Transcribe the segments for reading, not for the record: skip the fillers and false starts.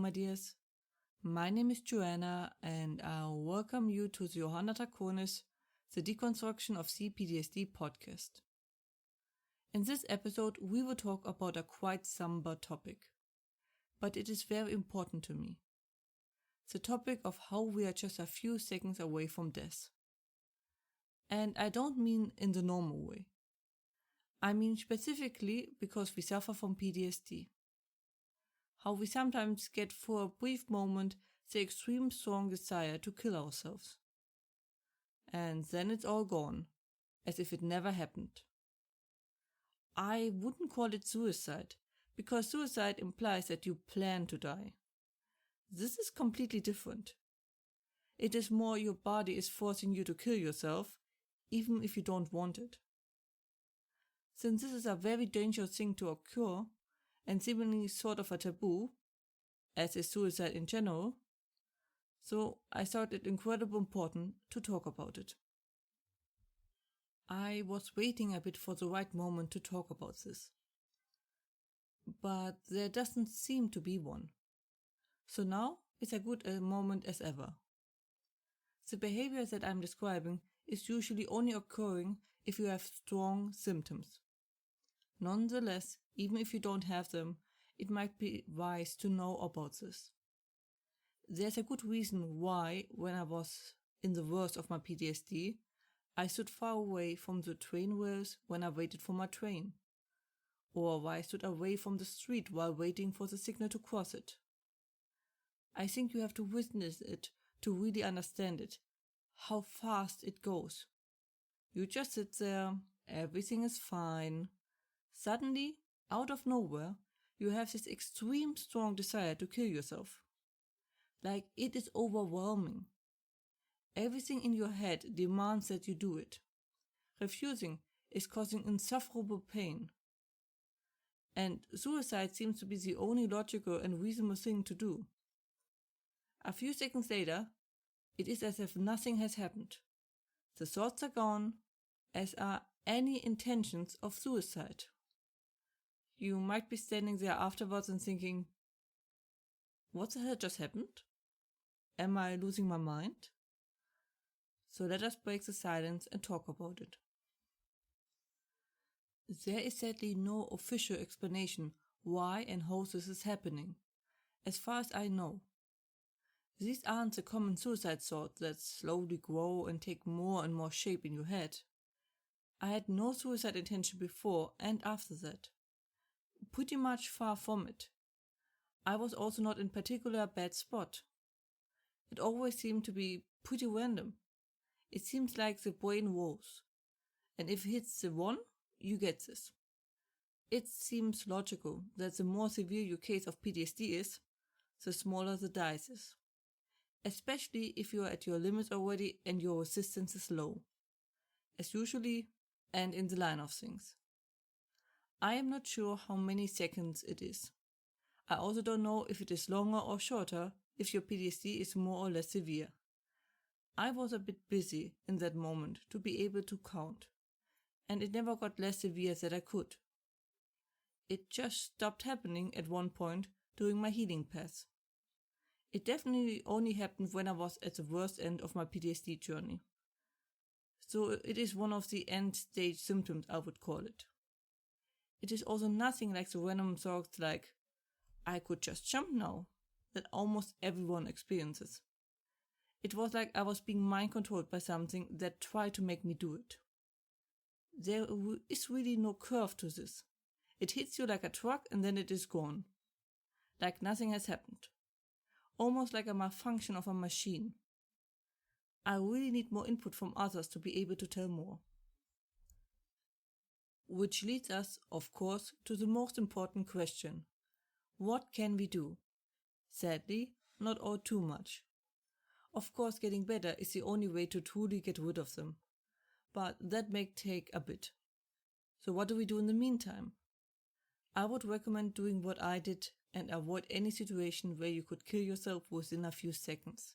my dears. My name is Joanna, and I welcome you to the Johanna Draconis, the Deconstruction of PTSD podcast. In this episode, we will talk about a quite somber topic, but it is very important to me. The topic of how we are just a few seconds away from death. And I don't mean in the normal way. I mean specifically because we suffer from PTSD. How we sometimes get for a brief moment the extreme strong desire to kill ourselves. And then it's all gone, as if it never happened. I wouldn't call it suicide, because suicide implies that you plan to die. This is completely different. It is more your body is forcing you to kill yourself, even if you don't want it. Since this is a very dangerous thing to occur, and seemingly sort of a taboo, as is suicide in general, so I thought it incredibly important to talk about it. I was waiting a bit for the right moment to talk about this, but there doesn't seem to be one. So now is a good moment as ever. The behavior that I'm describing is usually only occurring if you have strong symptoms. Nonetheless, even if you don't have them, it might be wise to know about this. There's a good reason why, when I was in the worst of my PTSD, I stood far away from the train rails when I waited for my train, or why I stood away from the street while waiting for the signal to cross it. I think you have to witness it to really understand it, how fast it goes. You just sit there, everything is fine. Suddenly, out of nowhere, you have this extreme strong desire to kill yourself. Like it is overwhelming. Everything in your head demands that you do it. Refusing is causing insufferable pain. And suicide seems to be the only logical and reasonable thing to do. A few seconds later, it is as if nothing has happened. The thoughts are gone, as are any intentions of suicide. You might be standing there afterwards and thinking, what the hell just happened? Am I losing my mind? So let us break the silence and talk about it. There is sadly no official explanation why and how this is happening, as far as I know. These aren't the common suicide thoughts that slowly grow and take more and more shape in your head. I had no suicide intention before and after that. Pretty much far from it. I was also not in particular bad spot. It always seemed to be pretty random. It seems like the brain rolls. And if it hits the one, you get this. It seems logical that the more severe your case of PTSD is, the smaller the dice is. Especially if you are at your limits already and your resistance is low. As usually, and in the line of things. I am not sure how many seconds it is. I also don't know if it is longer or shorter if your PTSD is more or less severe. I was a bit busy in that moment to be able to count, and it never got less severe than I could. It just stopped happening at one point during my healing path. It definitely only happened when I was at the worst end of my PTSD journey. So it is one of the end stage symptoms, I would call it. It is also nothing like the random thoughts like, I could just jump now, that almost everyone experiences. It was like I was being mind controlled by something that tried to make me do it. There is really no curve to this. It hits you like a truck and then it is gone. Like nothing has happened. Almost like a malfunction of a machine. I really need more input from others to be able to tell more. Which leads us, of course, to the most important question. What can we do? Sadly, not all too much. Of course, getting better is the only way to truly get rid of them. But that may take a bit. So what do we do in the meantime? I would recommend doing what I did and avoid any situation where you could kill yourself within a few seconds.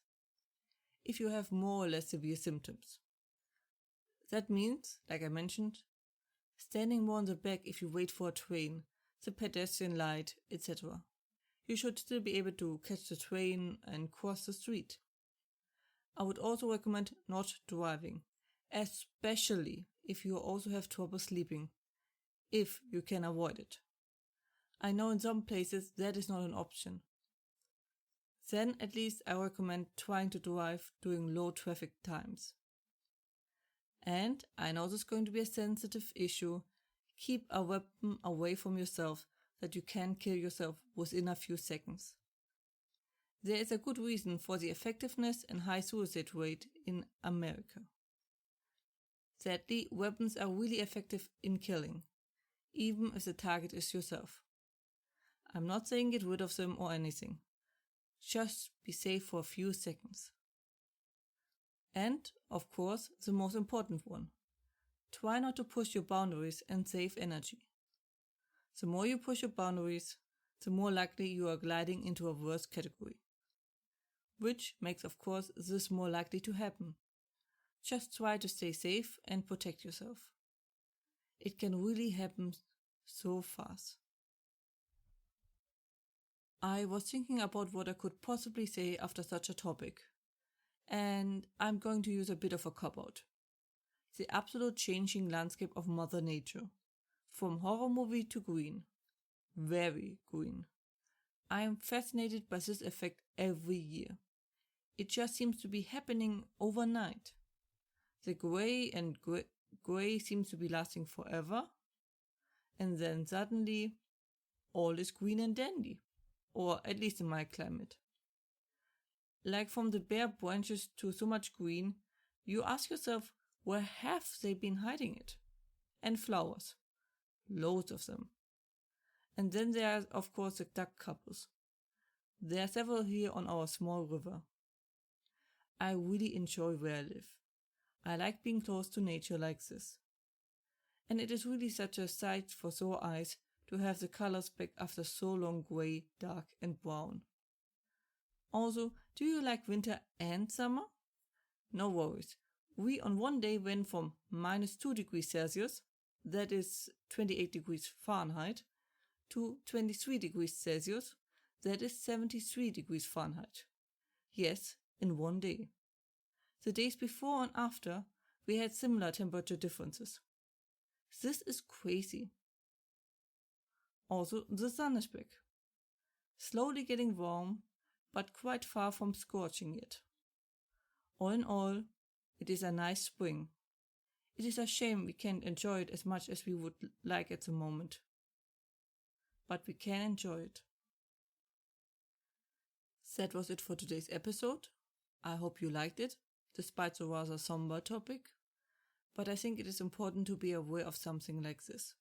If you have more or less severe symptoms. That means, like I mentioned, standing more on the back if you wait for a train, the pedestrian light, etc. you should still be able to catch the train and cross the street. I would also recommend not driving, especially if you also have trouble sleeping, if you can avoid it. I know in some places that is not an option. Then at least I recommend trying to drive during low traffic times. And I know this is going to be a sensitive issue. Keep a weapon away from yourself that you can kill yourself within a few seconds. There is a good reason for the effectiveness and high suicide rate in America. Sadly, weapons are really effective in killing, even if the target is yourself. I'm not saying get rid of them or anything. Just be safe for a few seconds. And, of course, the most important one. Try not to push your boundaries and save energy. The more you push your boundaries, the more likely you are gliding into a worse category. Which makes, of course, this more likely to happen. Just try to stay safe and protect yourself. It can really happen so fast. I was thinking about what I could possibly say after such a topic. And I'm going to use a bit of a cop-out. The absolute changing landscape of Mother Nature. From horror movie to green. Very green. I am fascinated by this effect every year. It just seems to be happening overnight. The grey seems to be lasting forever. And then suddenly, all is green and dandy. Or at least in my climate. Like from the bare branches to so much green, you ask yourself, where have they been hiding it? And flowers. Loads of them. And then there are, of course, the duck couples. There are several here on our small river. I really enjoy where I live. I like being close to nature like this. And it is really such a sight for sore eyes to have the colors back after so long grey, dark and brown. Also, do you like winter and summer? No worries. We on one day went from -2 degrees Celsius, that is 28 degrees Fahrenheit, to 23 degrees Celsius, that is 73 degrees Fahrenheit. Yes, in one day. The days before and after, we had similar temperature differences. This is crazy. Also, the sun is back. Slowly getting warm, but quite far from scorching yet. All in all, it is a nice spring. It is a shame we can't enjoy it as much as we would like at the moment. But we can enjoy it. That was it for today's episode. I hope you liked it, despite the rather somber topic. But I think it is important to be aware of something like this.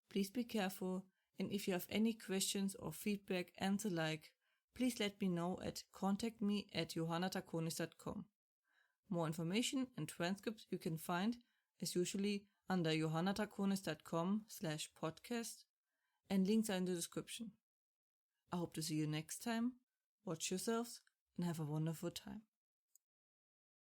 Please be careful, and if you have any questions or feedback and the like, please let me know at contactme@johannatakonis.com. More information and transcripts you can find, as usually, under johannatakonis.com/podcast, and links are in the description. I hope to see you next time. Watch yourselves and have a wonderful time.